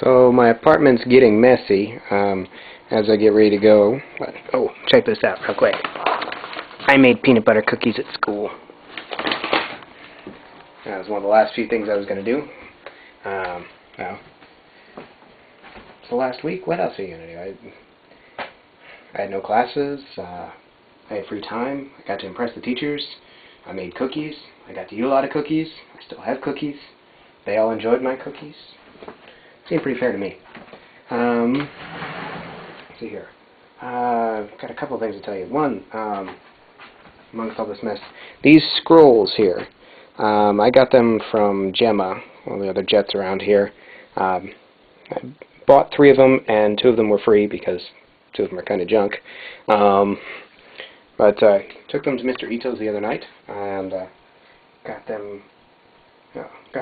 So my apartment's getting messy as I get ready to go. Oh, check this out real quick. I made peanut butter cookies at school. That was one of the last few things I was going to do. Well, it's the last week. What else are you going to do? I had no classes. I had free time. I got to impress the teachers. I made cookies. I got to eat a lot of cookies. I still have cookies. They all enjoyed my cookies. Seemed pretty fair to me. Let's see here. Got a couple of things to tell you. One, amongst all this mess, these scrolls here, I got them from Gemma, one of the other jets around here. I bought 3 of them, and 2 of them were free because 2 of them are kind of junk. But I took them to Mr. Ito's the other night, and got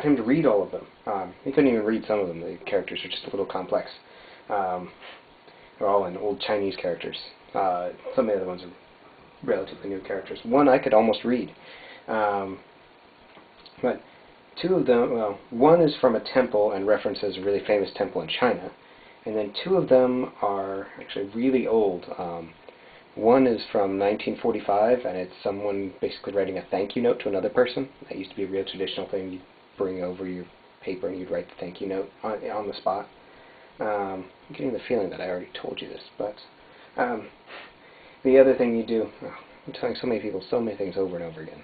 him to read all of them. He couldn't even read some of them. The characters are just a little complex. They're all in old Chinese characters. Some of the other ones are relatively new characters. One I could almost read. But 2 of them, well, one is from a temple and references a really famous temple in China. And then 2 of them are actually really old. One is from 1945, and it's someone basically writing a thank you note to another person. That used to be a real traditional thing. You'd bring over your paper and you'd write the thank you note on the spot. I'm getting the feeling that I already told you this, but the other thing you do, I'm telling so many people so many things over and over again.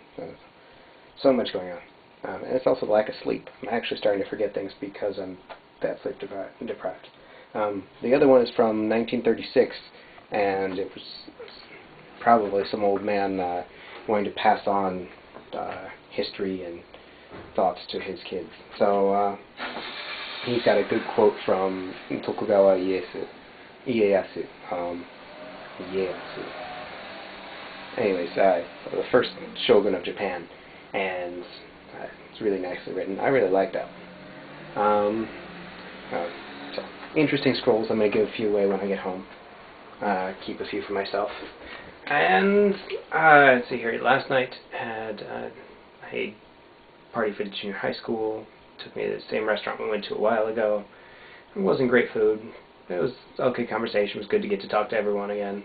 So much going on. And it's also the lack of sleep. I'm actually starting to forget things because I'm that sleep deprived. The other one is from 1936, and it was probably some old man wanting to pass on history and thoughts to his kids. So he's got a good quote from Tokugawa Ieyasu. Anyways, the first shogun of Japan, and it's really nicely written. I really like that. So interesting scrolls. I'm going to give a few away when I get home. Keep a few for myself. And let's see here. Last night had a party for the junior high school. Took me to the same restaurant we went to a while ago. It wasn't great food. It was okay conversation. It was good to get to talk to everyone again.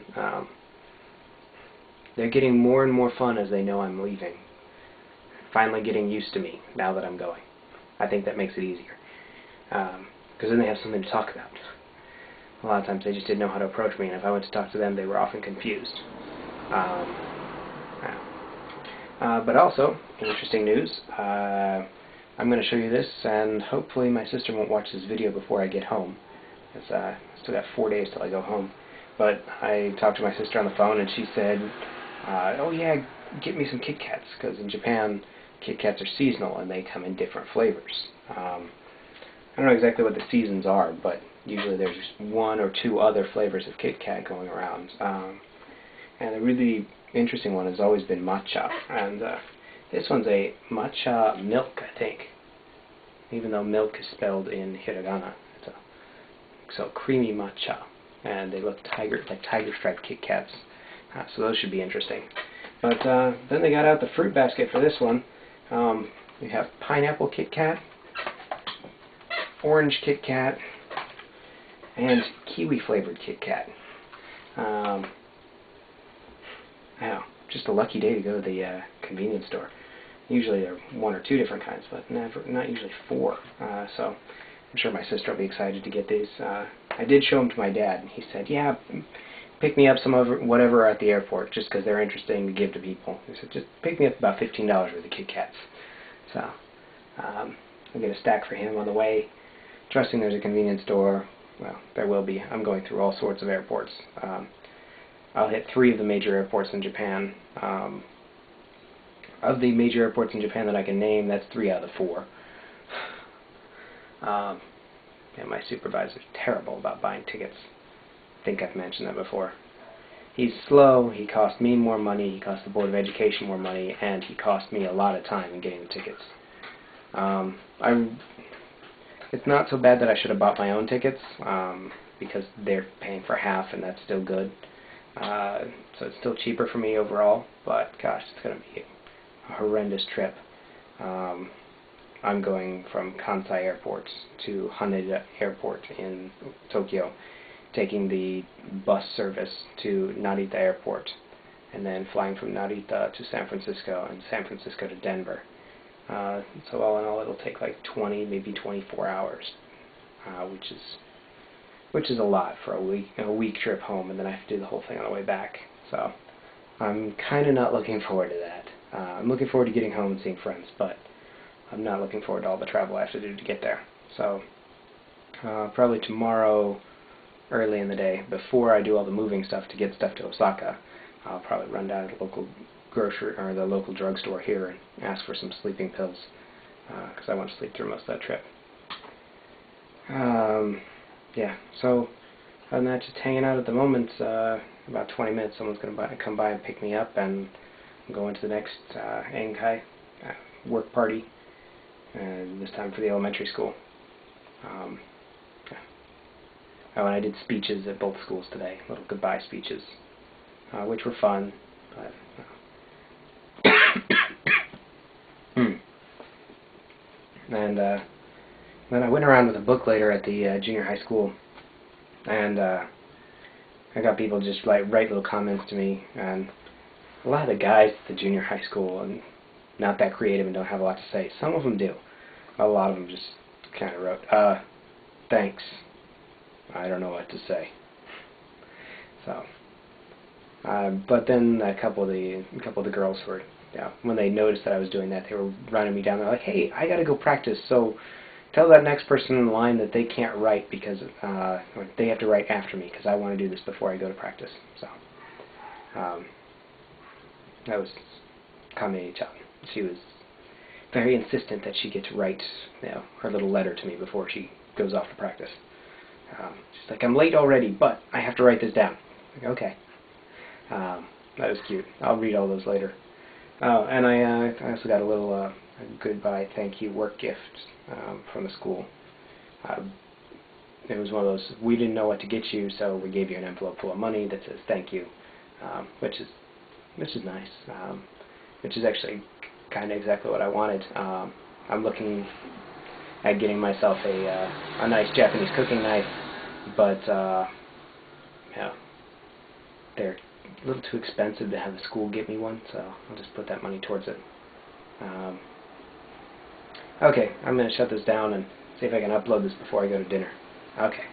They're getting more and more fun as they know I'm leaving. Finally getting used to me now that I'm going. I think that makes it easier. Because then they have something to talk about. A lot of times they just didn't know how to approach me, and if I went to talk to them, they were often confused. But also, interesting news, I'm going to show you this, and hopefully my sister won't watch this video before I get home. Because I still got 4 days till I go home. But I talked to my sister on the phone, and she said, oh yeah, get me some Kitkats, because in Japan, Kitkats are seasonal, and they come in different flavors. I don't know exactly what the seasons are, but usually there's 1 or 2 other flavors of Kit Kat going around. And a really interesting one has always been matcha. And this one's a matcha milk, I think. Even though milk is spelled in hiragana. So creamy matcha. And they look like tiger-striped Kit Kats. So those should be interesting. But then they got out the fruit basket for this one. We have pineapple Kit Kat, orange Kit Kat, and kiwi flavored Kit Kat. Just a lucky day to go to the convenience store. Usually there are 1 or 2 different kinds, but not usually 4. So I'm sure my sister will be excited to get these. I did show them to my dad, and he said, yeah, pick me up some of whatever at the airport, just because they're interesting to give to people. He said, just pick me up about $15 worth of Kit Kats. So I'll get a stack for him on the way, trusting there's a convenience store. Well, there will be. I'm going through all sorts of airports. I'll hit 3 of the major airports in Japan. Of the major airports in Japan that I can name, that's 3 out of the 4. And my supervisor's terrible about buying tickets. I think I've mentioned that before. He's slow, he costs me more money, he costs the Board of Education more money, and he costs me a lot of time in getting the tickets. It's not so bad that I should have bought my own tickets, because they're paying for half, and that's still good. So it's still cheaper for me overall, but gosh, it's going to be a horrendous trip. I'm going from Kansai Airport to Haneda Airport in Tokyo, taking the bus service to Narita Airport, and then flying from Narita to San Francisco, and San Francisco to Denver. So all in all, it'll take like 20, maybe 24 hours, which is a lot for a week trip home, and then I have to do the whole thing on the way back. So I'm kind of not looking forward to that. I'm looking forward to getting home and seeing friends, but I'm not looking forward to all the travel I have to do to get there. So probably tomorrow, early in the day, before I do all the moving stuff to get stuff to Osaka, I'll probably run down to the local grocery or the local drugstore here and ask for some sleeping pills, because I want to sleep through most of that trip. Yeah, so other than that, just hanging out at the moment. About 20 minutes, someone's going to come by and pick me up, and I'm going to the next Enkai work party, and this time for the elementary school. Yeah. Oh, and I did speeches at both schools today, little goodbye speeches, which were fun. But, and then I went around with a book later at the junior high school, and I got people just like write little comments to me, and a lot of the guys at the junior high school are not that creative and don't have a lot to say. Some of them do. A lot of them just kind of wrote, thanks. I don't know what to say. So, but then a couple of the girls were, when they noticed that I was doing that, they were running me down. They're like, hey, I got to go practice, so tell that next person in the line that they can't write because or they have to write after me because I want to do this before I go to practice. So that was Kame-chan. She was very insistent that she get to write, her little letter to me before she goes off to practice. She's like, I'm late already, but I have to write this down. Like, okay. That was cute. I'll read all those later. Oh, and I also got a little a goodbye thank you work gift from the school. It was one of those, we didn't know what to get you, so we gave you an envelope full of money that says thank you, which is nice, which is actually kind of exactly what I wanted. I'm looking at getting myself a nice Japanese cooking knife, but they're a little too expensive to have the school get me one, so I'll just put that money towards it. Okay, I'm going to shut this down and see if I can upload this before I go to dinner. Okay.